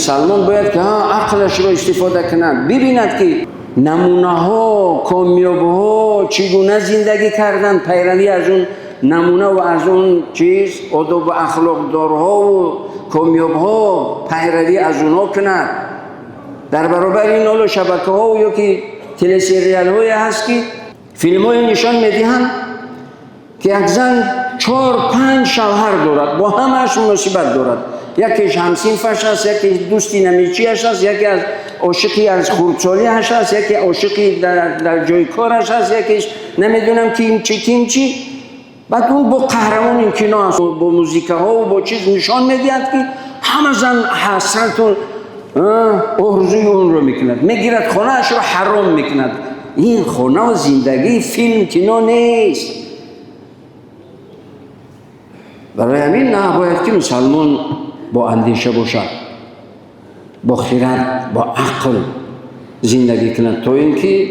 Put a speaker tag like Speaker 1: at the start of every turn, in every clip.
Speaker 1: مسلمان باید که عقلش رو استفاده کند، ببیند که نمونه ها، کامیاب ها چگونه زندگی کردن، پیروی از اون نمونه و از اون چیز آداب و اخلاق دارها و کامیاب ها پیروی از اونها کند. در برابر این حال شبکه ها و یا که تله سریال های هست که فیلم های نشان میدهند که یک زن 4-5 شوهر دارد، با همه‌اش مصیبت دارد، یکیش همسنفش است، یکی دوستی نمیچیش است، یکی از عاشقی از خردسالیش است، یکی عاشقی در جای کارش است، یکیش نمیدونم کیم چی. بعد اون با قهرمان این کینو است، با موزیکه ها و با چیز نشان میدهد که همه زن حسرت و آرزوی اون رو میکند، میگیرد خانه اش رو حرام میکند. این خانه و زندگی فیلم کینو نیست. برای همین نباید که مسلمان با اندیشه باشد، با خرد، با عقل زندگی کند تا اینکه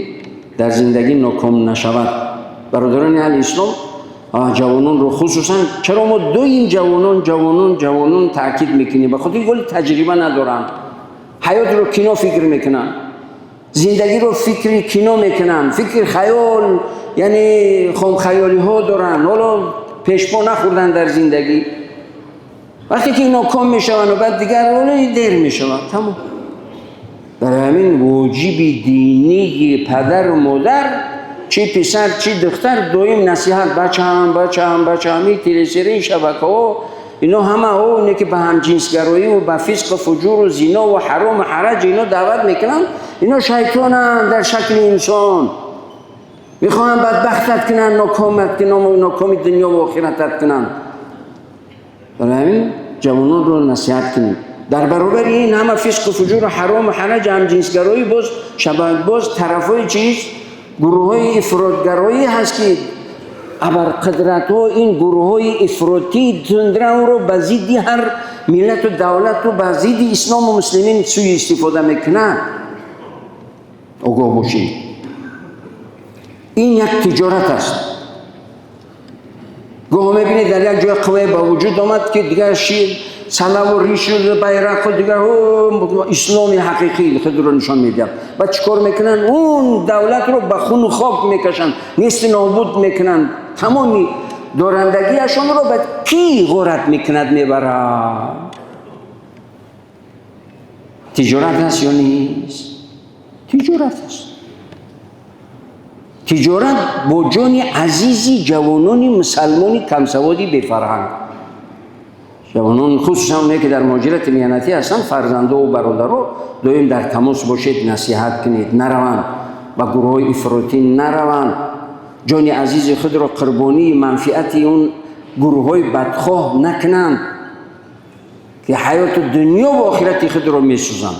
Speaker 1: در زندگی ناکام نشود. برادران اهل اسلام، جوانان رو خصوصا، چرا ما این جوانان تاکید میکنیم؟ بخاطر اینکه تجربه ندارن، حیات رو کینو فکر میکنن، زندگی رو فکر کینو میکنن، فکر خیال، یعنی خام خیالی ها دارن، حالا پیشپا نخوردن در زندگی. وقتی که ناکام میشون و بعد دیگر حالا دیر میشون، تمام. برای همین واجب دینی پدر و مادر، چه پسر چه دختر، دویم نصیحت، بچه هم این تلسیری شبکه ها اینا همه ها اینه که به هم جنسگرایی و به فسق و فجور و زنا و حرام و حرج اینا دعوت میکنن. اینا شیطانن در شکل انسان، میخوان بدبختت کنن، ناکامی دنیا و آخرتت کنن. برای همین جوانان رو نصیحت کنیم. در برابر این همه فسق و فجور و حرام و حرج، هم جنسگرایی، باز طرفای چیز، گروه های افراطگرایی هست که ابرقدرت ها این گروه های افراطی تندران رو به ضد هر ملت و دولت و به ضد اسلام و مسلمین سوی استفاده میکنند. آگاه باشید، این یک تجارت است. گاه میبینید در یک جای قوه با وجود آمد که دیگر شیر سلام و ریش و بیرق و دیگر اسلامی حقیقی خود رو نشان میدن. بعد چیکار میکنن؟ اون دولت رو به خون و خاک میکشن، نیست نابود میکنن، تمامی دارندگیشون رو به کی غارت میکند میبرن. تجارت هست یا نیست؟ تجارت هست. تجارت با جان عزیزی جوانان مسلمانی کمسوادی به فرهنگ، جوانان خصوصا اونایی که در مهاجرت میانتی هستن، فرزنده و برادرها، دویم در تماس باشید، نصیحت کنید، نروند و گروه های افراطی نروند، جان عزیز خود را قربانی منفعت اون گروه های بدخواه نکنند که حیات دنیا و آخرت خود را میسوزند.